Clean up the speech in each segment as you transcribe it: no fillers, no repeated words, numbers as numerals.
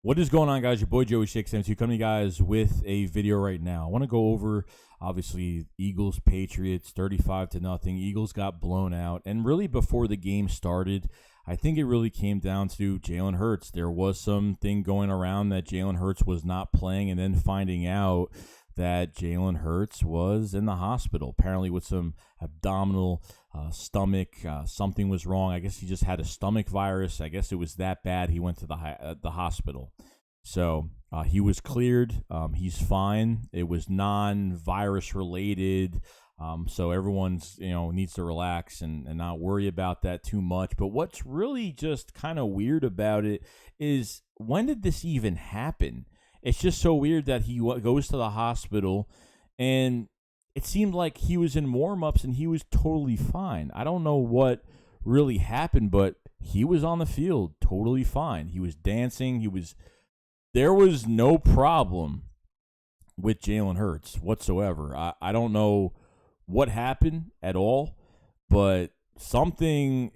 What is going on, guys? Your boy Joey 672 coming to you guys with a video right now. I want to go over, obviously, Eagles Patriots 35-0. Eagles got blown out, and really before the game started, I think it really came down to Jalen Hurts. There was something going around that Jalen Hurts was not playing, and then finding out that Jalen Hurts was in the hospital, apparently with some abdominal stomach. Something was wrong. I guess he just had a stomach virus. I guess it was that bad. He went to the hospital. So he was cleared. He's fine. It was non-virus related. So everyone's needs to relax and not worry about that too much. But what's really just kind of weird about it is, when did this even happen? It's just so weird that he goes to the hospital, and it seemed like he was in warm-ups and he was totally fine. I don't know what really happened, but he was on the field totally fine. He was dancing. There was no problem with Jalen Hurts whatsoever. I don't know what happened at all, but something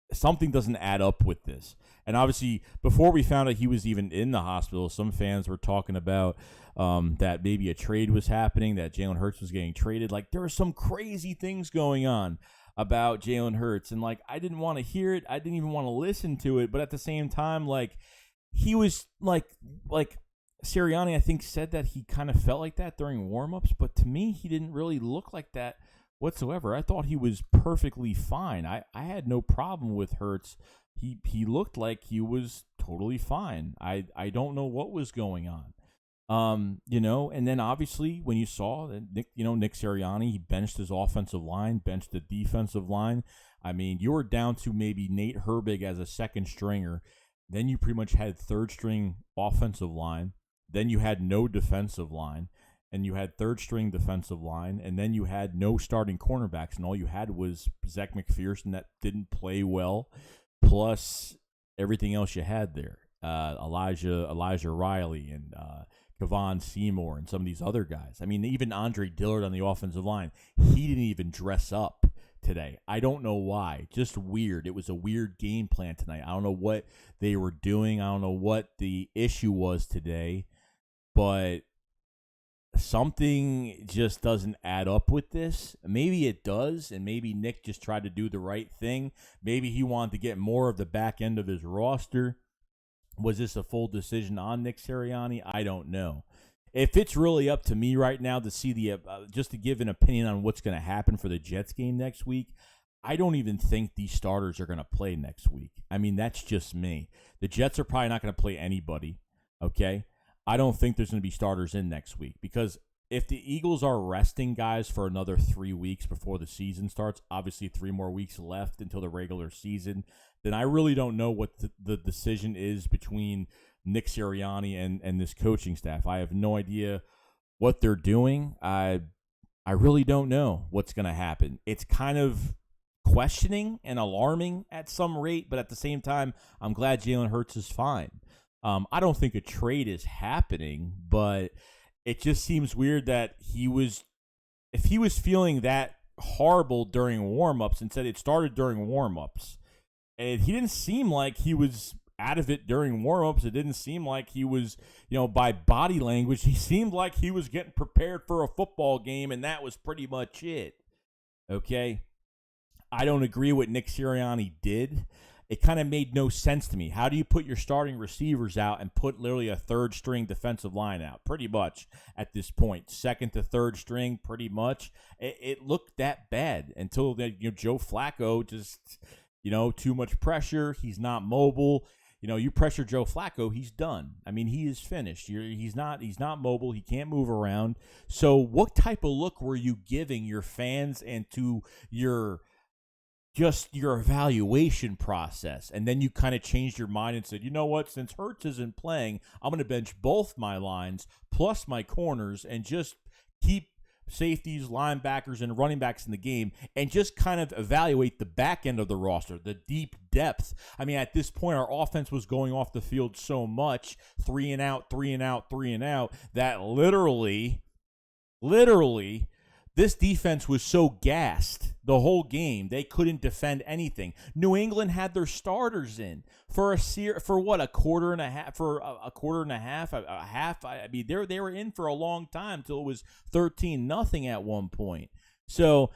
doesn't add up with this. And obviously, before we found out he was even in the hospital, some fans were talking about that maybe a trade was happening, that Jalen Hurts was getting traded. Like, there were some crazy things going on about Jalen Hurts, and I didn't want to hear it. I didn't even want to listen to it. But at the same time, he was like Sirianni, I think, said that he kind of felt like that during warmups. But to me, he didn't really look like that whatsoever. I thought he was perfectly fine. I had no problem with Hurts. He looked like he was totally fine. I don't know what was going on. And then obviously when you saw that Nick Sirianni, he benched his offensive line, benched the defensive line. I mean, you were down to maybe Nate Herbig as a second stringer. Then you pretty much had third string offensive line. Then you had no defensive line. And you had third string defensive line, and then you had no starting cornerbacks, and all you had was Zach McPherson that didn't play well, plus everything else you had there. Elijah Riley and Kevon Seymour and some of these other guys. I mean, even Andre Dillard on the offensive line, he didn't even dress up today. I don't know why. Just weird. It was a weird game plan tonight. I don't know what they were doing. I don't know what the issue was today, but something just doesn't add up with this. Maybe it does, and maybe Nick just tried to do the right thing. Maybe he wanted to get more of the back end of his roster. Was this a full decision on Nick Sirianni? I don't know. If it's really up to me right now to see just to give an opinion on what's going to happen for the Jets game next week, I don't even think these starters are going to play next week. I mean, that's just me. The Jets are probably not going to play anybody, okay? I don't think there's going to be starters in next week, because if the Eagles are resting guys for another 3 weeks before the season starts, obviously 3 more weeks left until the regular season, then I really don't know what the decision is between Nick Sirianni and this coaching staff. I have no idea what they're doing. I really don't know what's going to happen. It's kind of questioning and alarming at some rate, but at the same time, I'm glad Jalen Hurts is fine. I don't think a trade is happening, but it just seems weird that if he was feeling that horrible during warmups and said it started during warmups, and he didn't seem like he was out of it during warmups. It didn't seem like he was, by body language, he seemed like he was getting prepared for a football game, and that was pretty much it. Okay? I don't agree with what Nick Sirianni did. It kind of made no sense to me. How do you put your starting receivers out and put literally a third-string defensive line out? Pretty much at this point. Second to third string, pretty much. It looked that bad until Joe Flacco just, too much pressure. He's not mobile. You pressure Joe Flacco, he's done. I mean, he is finished. He's not mobile. He can't move around. So what type of look were you giving your fans and to your evaluation process? And then you kind of changed your mind and said, you know what, since Hurts isn't playing, I'm going to bench both my lines plus my corners and just keep safeties, linebackers, and running backs in the game and just kind of evaluate the back end of the roster, the deep depth. I mean, at this point, our offense was going off the field so much, 3 and out, 3 and out, 3 and out, that literally This defense was so gassed the whole game they couldn't defend anything. New England had their starters in for a quarter and a half, a half. I mean, they were in for a long time till it was 13-0 at one point. So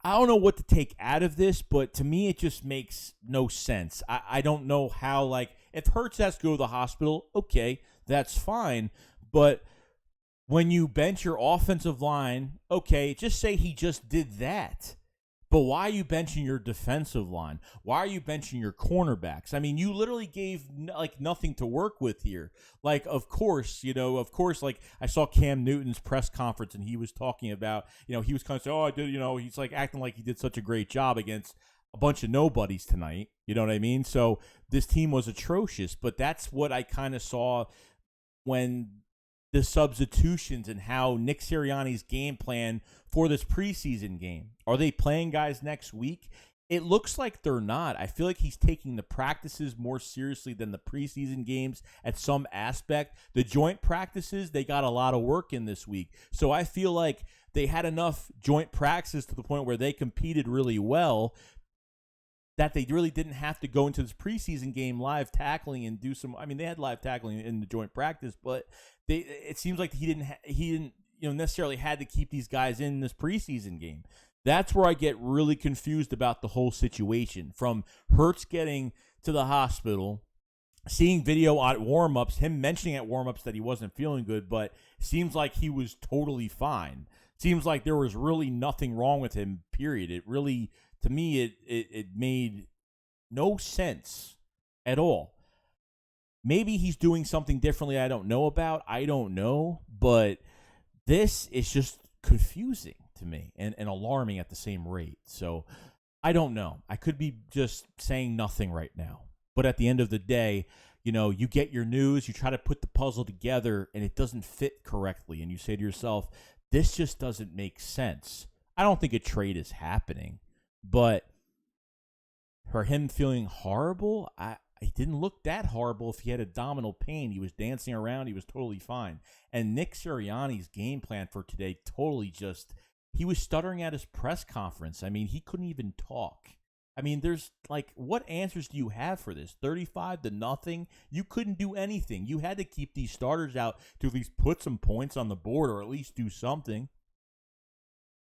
I don't know what to take out of this, but to me it just makes no sense. I don't know how, like, if Hurts has to go to the hospital, okay, that's fine, but when you bench your offensive line, okay, just say he just did that. But why are you benching your defensive line? Why are you benching your cornerbacks? I mean, you literally gave nothing to work with here. Like, of course, like I saw Cam Newton's press conference and he was talking about, he was kind of saying, oh, I did, he's like acting like he did such a great job against a bunch of nobodies tonight. You know what I mean? So this team was atrocious, but that's what I kind of saw when the substitutions and how Nick Sirianni's game plan for this preseason game. Are they playing guys next week? It looks like they're not. I feel like he's taking the practices more seriously than the preseason games at some aspect. The joint practices, they got a lot of work in this week. So I feel like they had enough joint practices to the point where they competed really well that they really didn't have to go into this preseason game live tackling and do some. I mean, they had live tackling in the joint practice, but it seems like he didn't necessarily had to keep these guys in this preseason game. That's where I get really confused about the whole situation. From Hurts getting to the hospital, seeing video at warm-ups, him mentioning at warm-ups that he wasn't feeling good, but seems like he was totally fine. Seems like there was really nothing wrong with him, period. It really, to me, it made no sense at all. Maybe he's doing something differently I don't know about. I don't know. But this is just confusing to me and alarming at the same rate. So I don't know. I could be just saying nothing right now. But at the end of the day, you get your news, you try to put the puzzle together, and it doesn't fit correctly. And you say to yourself, this just doesn't make sense. I don't think a trade is happening. But for him feeling horrible, it didn't look that horrible if he had abdominal pain. He was dancing around. He was totally fine. And Nick Sirianni's game plan for today totally he was stuttering at his press conference. I mean, he couldn't even talk. I mean, there's what answers do you have for this? 35-0? You couldn't do anything. You had to keep these starters out to at least put some points on the board or at least do something.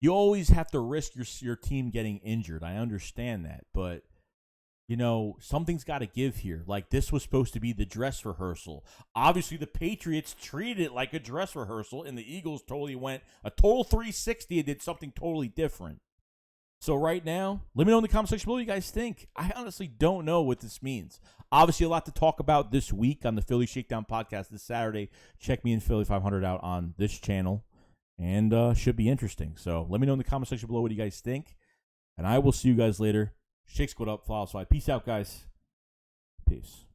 You always have to risk your team getting injured. I understand that, but something's got to give here. Like, this was supposed to be the dress rehearsal. Obviously, the Patriots treated it like a dress rehearsal, and the Eagles totally went a total 360 and did something totally different. So right now, let me know in the comment section below what you guys think. I honestly don't know what this means. Obviously, a lot to talk about this week on the Philly Shakedown podcast this Saturday. Check me and Philly 500 out on this channel, and should be interesting. So let me know in the comment section below what you guys think, and I will see you guys later. Shake Squad up, follow us. Peace out, guys. Peace.